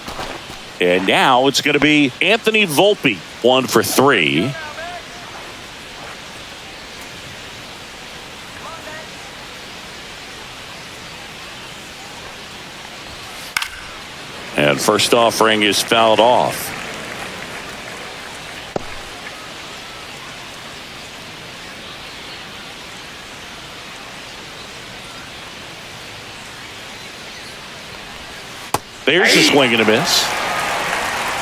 And now it's going to be Anthony Volpe, 1 for 3. And first offering is fouled off. There's a swing and a miss.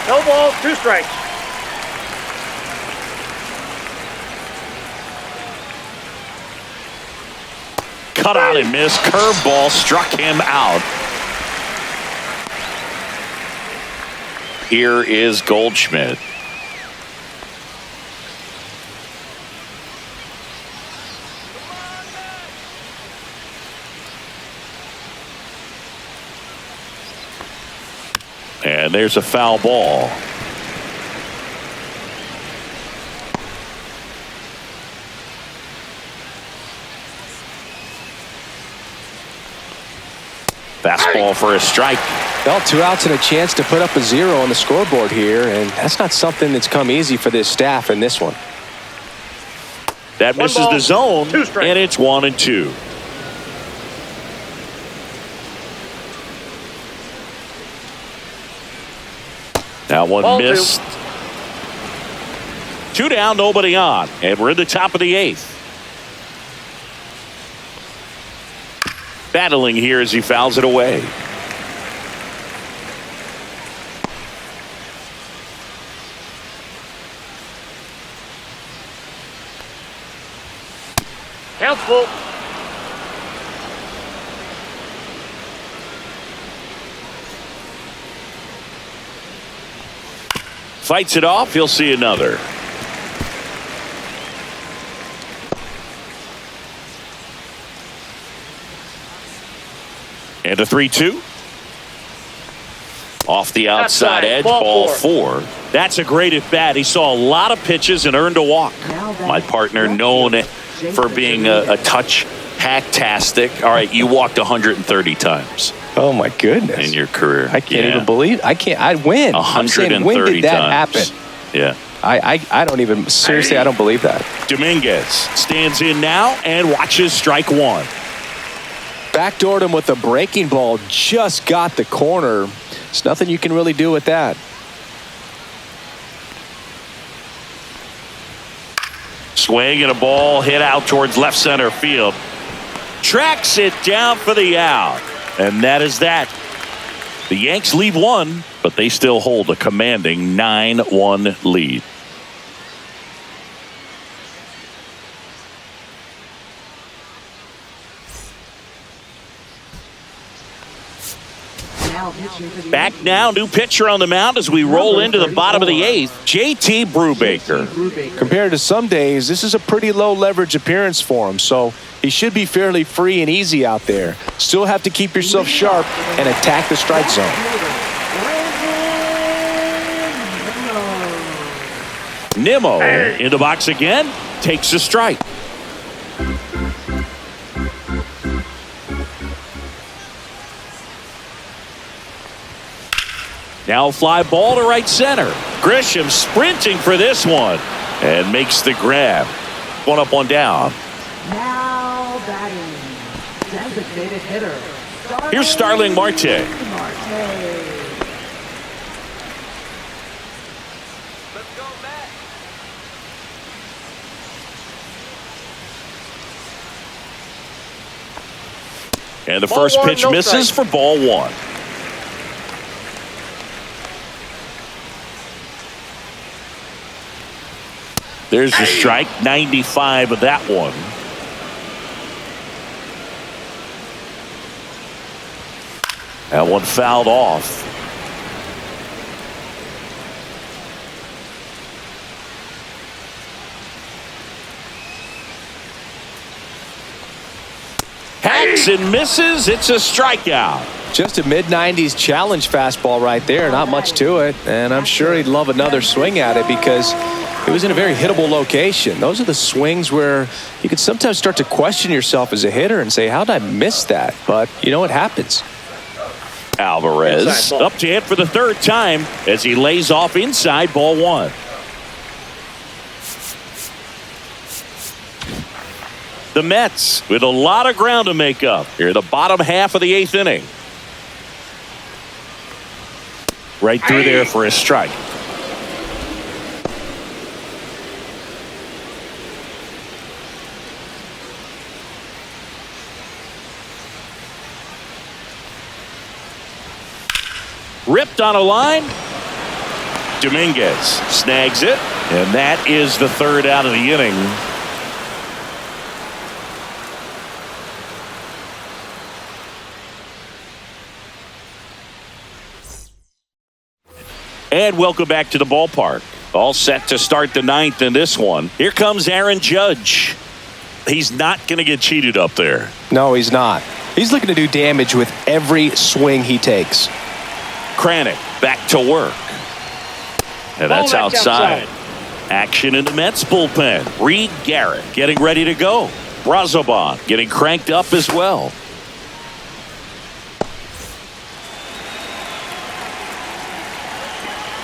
No ball, 2 strikes. Cut out and miss. Curveball struck him out. Here is Goldschmidt. And there's a foul ball. Fastball for a strike. Well, 2 outs and a chance to put up a 0 on the scoreboard here, and that's not something that's come easy for this staff in this one. That misses the zone, and it's 1-2. That one missed. 2 down, nobody on, and we're in the top of the 8th. Battling here as he fouls it away. Count's full. Fights it off. He'll see another. And a 3-2. Off the outside edge, ball 4. That's a great at bat. He saw a lot of pitches and earned a walk. My partner, known for being a touch hacktastic. All right, you walked 130 times. Oh my goodness! In your career, I can't even believe. I can't. I win. 130 when did that times. happen? Yeah. I don't even seriously. I don't believe that. Dominguez stands in now and watches strike 1. Backdoored him with a breaking ball. Just got the corner. There's nothing you can really do with that. Swing and a ball hit out towards left center field. Tracks it down for the out. And that is that. The Yanks leave 1, but they still hold a commanding 9-1 lead. Back now, new pitcher on the mound as we roll into the bottom of the 8th, JT Brubaker. Compared to some days, this is a pretty low leverage appearance for him, so he should be fairly free and easy out there. Still have to keep yourself sharp and attack the strike zone. Nimmo in the box again, takes a strike. Now fly ball to right center. Grisham sprinting for this one and makes the grab. 1 up, 1 down. Now batting, designated hitter. Here's Starling Marte. And the first pitch misses for ball 1. There's the strike, 95 of that one. That one fouled off. Hacks and misses. It's a strikeout. Just a mid-90s challenge fastball right there. Not much to it. And I'm sure he'd love another swing at it because it was in a very hittable location. Those are the swings where you can sometimes start to question yourself as a hitter and say, how did I miss that? But, you know, it happens. Alvarez up to hit for the 3rd time as he lays off inside ball 1. The Mets with a lot of ground to make up here, the bottom half of the 8th inning. Right through there for a strike. Ripped on a line. Dominguez snags it, and that is the 3rd out of the inning. And welcome back to the ballpark. All set to start the 9th in this one. Here comes Aaron Judge. He's not going to get cheated up there. No, he's not. He's looking to do damage with every swing he takes. Kranick back to work. And that's outside. Action in the Mets bullpen. Reed Garrett getting ready to go. Brazoban getting cranked up as well.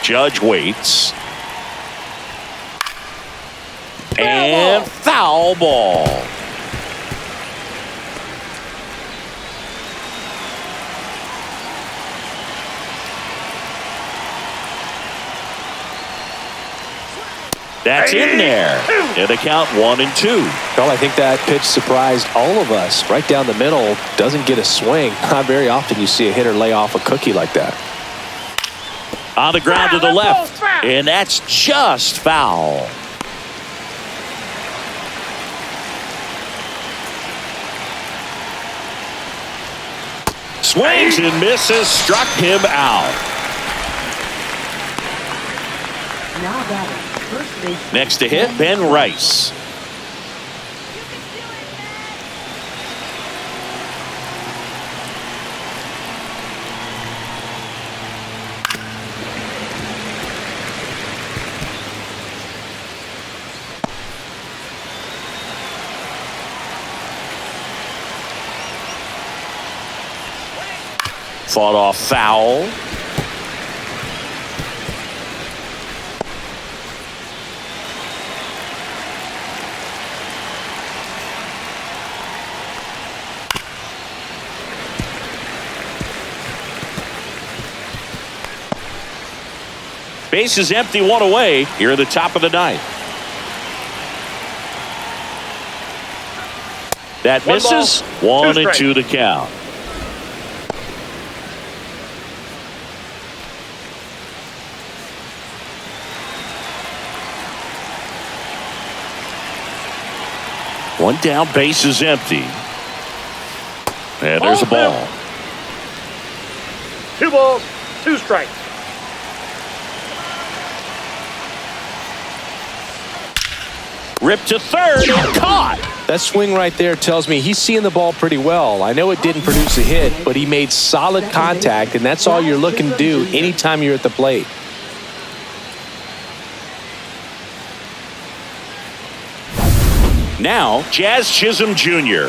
Judge waits. And foul ball. That's in there. And the count 1-2. Well, I think that pitch surprised all of us. Right down the middle, doesn't get a swing. Not very often you see a hitter lay off a cookie like that. On the ground to the left. And that's just foul. Swings and misses, struck him out. Now batting, first base. Next to hit, Ben Rice. Fought off foul. Base is empty, one away here at the top of the ninth. That misses. 1-2 to count. One down, base is empty. And there's a ball. 2 balls, 2 strikes. Ripped to third and caught. That swing right there tells me he's seeing the ball pretty well. I know it didn't produce a hit, but he made solid contact, and that's all you're looking to do anytime you're at the plate. Now, Jazz Chisholm Jr.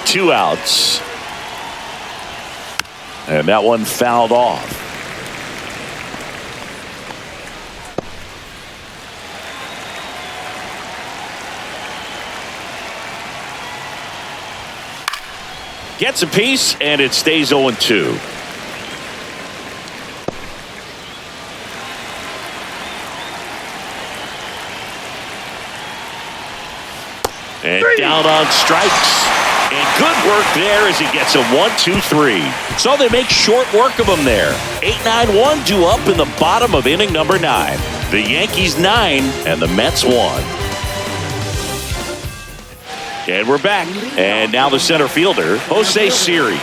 Two outs. And that one fouled off. Gets a piece, and it stays 0-2. And down on strikes. And good work there as he gets a 1-2-3. So they make short work of him there. 8-9-1 due up in the bottom of inning number 9. The Yankees 9 and the Mets 1. And we're back. And now the center fielder, Jose Siri.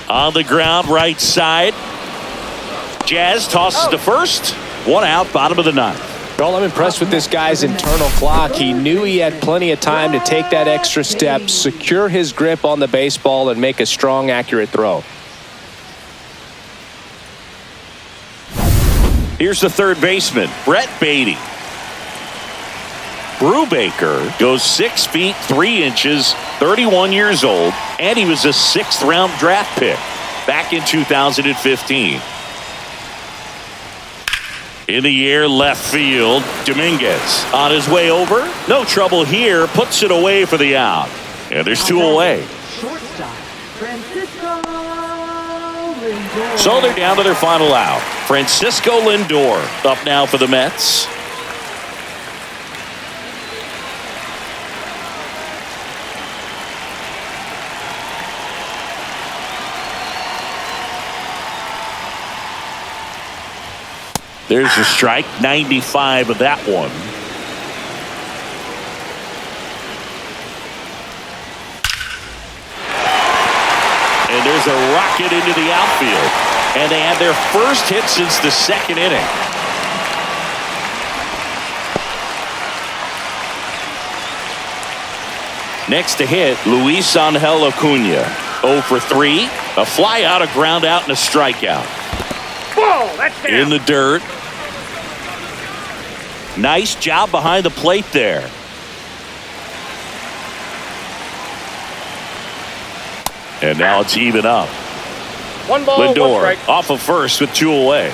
On the ground, right side. Jazz tosses to first. 1 out, bottom of the 9th. Well, I'm impressed with this guy's internal clock. He knew he had plenty of time to take that extra step, secure his grip on the baseball, and make a strong, accurate throw. Here's the third baseman, Brett Beatty. Brubaker goes 6 feet 3 inches, 31 years old, and he was a 6th-round draft pick back in 2015. In the air, left field, Dominguez on his way over. No trouble here, puts it away for the out. And there's 2 away. Shortstop, Francisco Lindor. So they're down to their final out. Francisco Lindor up now for the Mets. There's a strike, 95 of that one. And there's a rocket into the outfield. And they had their first hit since the 2nd inning. Next to hit, Luis Angel Acuna. 0 for 3. A fly out, a ground out, and a strikeout. Ball, that's down. In the dirt. Nice job behind the plate there. And now it's even up. 1 ball, 1 Lindor strike. off of first with 2 away.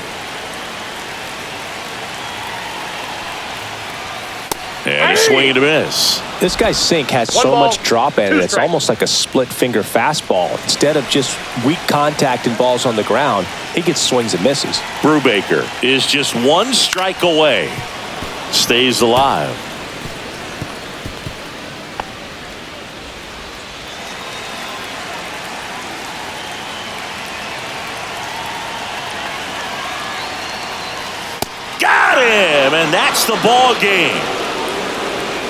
And a swing and a miss. This guy's sink has One so ball, much drop in it. 2 It's strikes. almost like a split finger fastball. Instead of just weak contact and balls on the ground, he gets swings and misses. Brubaker is just 1 strike away. Stays alive. Got him, and that's the ball game.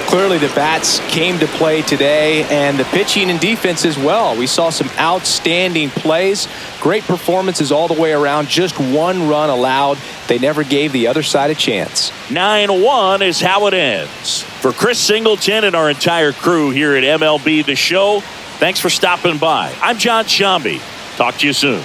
Clearly the bats came to play today, and the pitching and defense as well. We saw some outstanding plays, great performances all the way around, just 1 run allowed. They never gave the other side a chance. 9-1 is how it ends. For Chris Singleton and our entire crew here at MLB The Show, thanks for stopping by. I'm John Shambi. Talk to you soon.